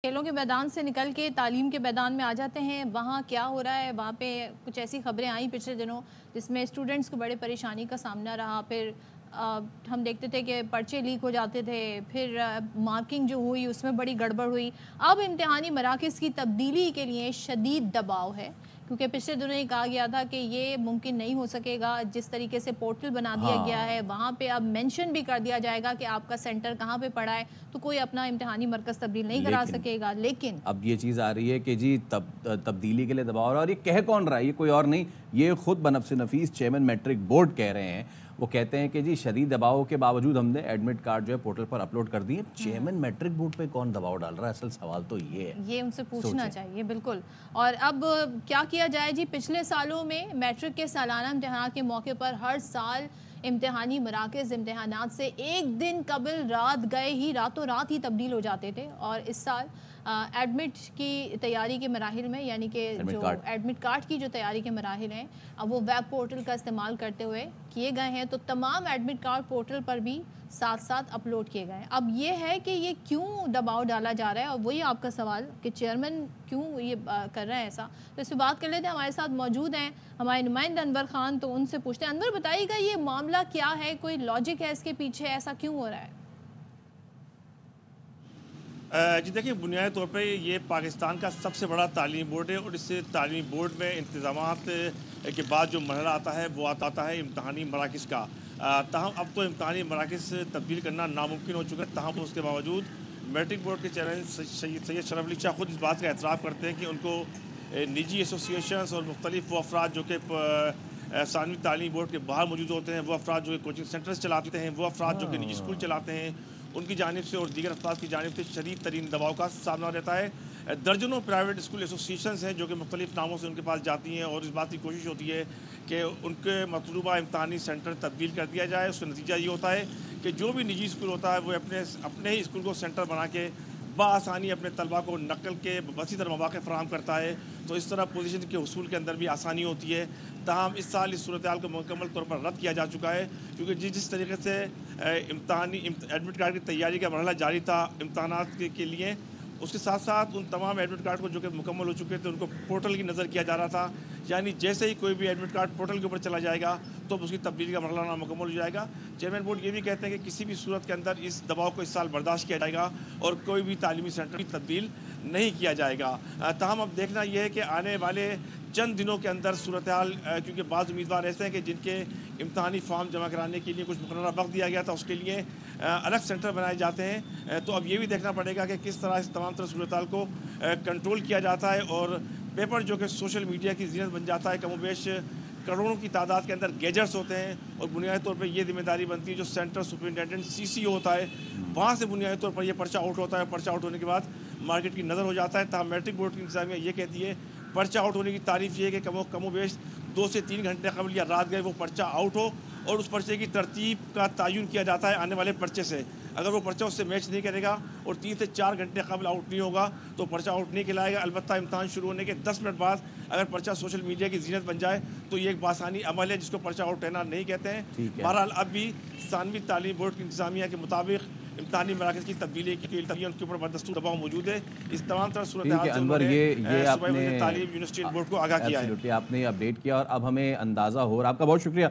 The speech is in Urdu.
کھیلوں کے میدان سے نکل کے تعلیم کے میدان میں آ جاتے ہیں. وہاں کیا ہو رہا ہے؟ وہاں پہ کچھ ایسی خبریں آئیں پچھلے دنوں جس میں اسٹوڈنٹس کو بڑے پریشانی کا سامنا رہا. پھر ہم دیکھتے تھے کہ پرچے لیک ہو جاتے تھے. پھر مارکنگ جو ہوئی اس میں بڑی گڑبڑ ہوئی. اب امتحانی مراکز کی تبدیلی کے لیے شدید دباؤ ہے، کیونکہ پچھلے دنوں ہی کہا گیا تھا کہ یہ ممکن نہیں ہو سکے گا. جس طریقے سے پورٹل بنا دیا گیا ہے وہاں پہ اب مینشن بھی کر دیا جائے گا کہ آپ کا سینٹر کہاں پہ پڑا ہے، تو کوئی اپنا امتحانی مرکز تبدیل نہیں کرا سکے گا. لیکن اب یہ چیز آ رہی ہے کہ جی تبدیلی کے لیے دباؤ ہو رہا ہے، اور یہ کہہ کون رہا ہے؟ یہ کوئی اور نہیں، یہ خود بنفس نفیس چیئرمین میٹرک بورڈ کہہ رہے ہیں. وہ کہتے ہیں کہ جی شدید دباؤ کے باوجود ہم نے ایڈمٹ کارڈ جو ہے پورٹل پر اپلوڈ کر دیے. چیئرمین میٹرک بورڈ پہ کون دباؤ ڈال رہا ہے؟ اصل سوال تو یہ ہے، یہ ان سے پوچھنا چاہیے. بالکل. اور اب کیا کیا جائے جی؟ پچھلے سالوں میں میٹرک کے سالانہ امتحانات کے موقع پر ہر سال امتحانی مراکز امتحانات سے ایک دن قبل رات گئے ہی راتوں رات ہی تبدیل ہو جاتے تھے. اور اس سال ایڈمٹ کی تیاری کے مراحل میں، یعنی کہ جو ایڈمٹ کارڈ کی جو تیاری کے مراحل ہیں، اب وہ ویب پورٹل کا استعمال کرتے ہوئے کیے گئے ہیں. تو تمام ایڈمٹ کارڈ پورٹل پر بھی ساتھ ساتھ اپلوڈ کیے گئے. اب یہ ہے کہ یہ کیوں دباؤ ڈالا جا رہا ہے، اور وہی آپ کا سوال کہ چیئرمین کیوں یہ کر رہے ہیں ایسا. تو اس پہ بات کر لیتے ہیں. ہمارے ساتھ موجود ہیں ہمارے نمائندہ انور خان، تو ان سے پوچھتے ہیں. انور بتائیے گا یہ معاملہ کیا ہے؟ کوئی لاجک ہے اس کے پیچھے؟ ایسا کیوں ہو رہا ہے؟ جی دیکھیں، بنیادی طور پہ یہ پاکستان کا سب سے بڑا تعلیمی بورڈ ہے، اور اس تعلیمی بورڈ میں انتظامات کے بعد جو مرحلہ آتا ہے وہ آتا ہے امتحانی مراکز کا. تاہم اب تو امتحانی مراکز تبدیل کرنا ناممکن ہو چکا ہے. تاہم اس کے باوجود میٹرک بورڈ کے چیئرمین سید شرف علی شاہ خود اس بات کا اعتراف کرتے ہیں کہ ان کو نجی ایسوسیشنز اور مختلف وہ افراد جو کہ ثانوی تعلیمی بورڈ کے باہر موجود ہوتے ہیں، وہ افراد جو کہ کوچنگ سینٹرز چلاتے ہیں، وہ افراد جو کہ نجی اسکول چلاتے ہیں، ان کی جانب سے اور دیگر افراد کی جانب سے شدید ترین دباؤ کا سامنا رہتا ہے. درجنوں پرائیویٹ اسکول ایسوسیشنز ہیں جو کہ مختلف ناموں سے ان کے پاس جاتی ہیں، اور اس بات کی کوشش ہوتی ہے کہ ان کے مطلوبہ امتحانی سینٹر تبدیل کر دیا جائے. اس کا نتیجہ یہ ہوتا ہے کہ جو بھی نجی اسکول ہوتا ہے وہ اپنے ہی اسکول کو سینٹر بنا کے بآسانی اپنے طلبہ کو نقل کے وسیع تر مواقع فراہم کرتا ہے. تو اس طرح پوزیشن کے حصول کے اندر بھی آسانی ہوتی ہے. تاہم اس سال اس صورتحال کو مکمل طور پر رد کیا جا چکا ہے، کیونکہ جس طریقے سے ایڈمٹ کارڈ کی تیاری کا مرحلہ جاری تھا امتحانات کے لیے، اس کے ساتھ ساتھ ان تمام ایڈمٹ کارڈ کو جو کہ مکمل ہو چکے تھے ان کو پورٹل کی نظر کیا جا رہا تھا. یعنی جیسے ہی کوئی بھی ایڈمٹ کارڈ پورٹل کے اوپر چلا جائے گا تو اس کی تبدیلی کا مرحلہ نامکمل ہو جائے گا. چیئرمین بورڈ یہ بھی کہتے ہیں کہ کسی بھی صورت کے اندر اس دباؤ کو اس سال برداشت کیا جائے گا اور کوئی بھی تعلیمی سینٹر کی تبدیل نہیں کیا جائے گا. تاہم اب دیکھنا یہ ہے کہ آنے والے چند دنوں کے اندر صورتحال، کیونکہ بعض امیدوار ایسے ہیں کہ جن کے امتحانی فارم جمع کرانے کے لیے کچھ مقررہ وقت دیا گیا تھا، اس کے لیے الگ سینٹر بنائے جاتے ہیں. تو اب یہ بھی دیکھنا پڑے گا کہ کس طرح اس تمام طرح صورتحال کو کنٹرول کیا جاتا ہے. اور پیپر جو کہ سوشل میڈیا کی زینت بن جاتا ہے، کم و بیش کروڑوں کی تعداد کے اندر گیجٹس ہوتے ہیں، اور بنیادی طور پہ یہ ذمہ داری بنتی ہے جو سینٹر سپرنٹینڈنٹ CCO ہوتا ہے، وہاں سے بنیادی طور پر یہ پرچہ آؤٹ ہوتا ہے. پرچہ آؤٹ ہونے کے بعد مارکیٹ کی نظر ہو جاتا ہے. تاہم میٹرک بورڈ کی انتظامیہ یہ کہتی ہے پرچہ آؤٹ ہونے کی تعریف یہ ہے کہ کم و بیش 2 سے 3 گھنٹے قبل یا رات گئے وہ پرچہ آؤٹ ہو، اور اس پرچے کی ترتیب کا تعین کیا جاتا ہے آنے والے پرچے سے. اگر وہ پرچہ اس سے میچ نہیں کرے گا اور 3 سے 4 گھنٹے قبل آؤٹ نہیں ہوگا تو پرچہ آؤٹ نہیں کہلائے گا. البتہ امتحان شروع ہونے کے 10 منٹ بعد اگر پرچہ سوشل میڈیا کی زینت بن جائے تو یہ ایک بآسانی عمل ہے جس کو پرچہ آؤٹ رہنا نہیں کہتے ہیں. بہرحال اب بھی ثانوی تعلیم بورڈ کی انتظامیہ کے مطابق امتحانی مراکز کی تبدیلی کے لیے ان کے اوپر بدستور دباؤ موجود ہے. اس تمام طرح صورتحال سے انہوں نے صوبائی وزیر تعلیم یونیورسٹی بورڈ کو آگاہ کیا ہے. آپ نے اپڈیٹ کیا اور اب ہمیں اندازہ ہو رہا. آپ کا بہت شکریہ.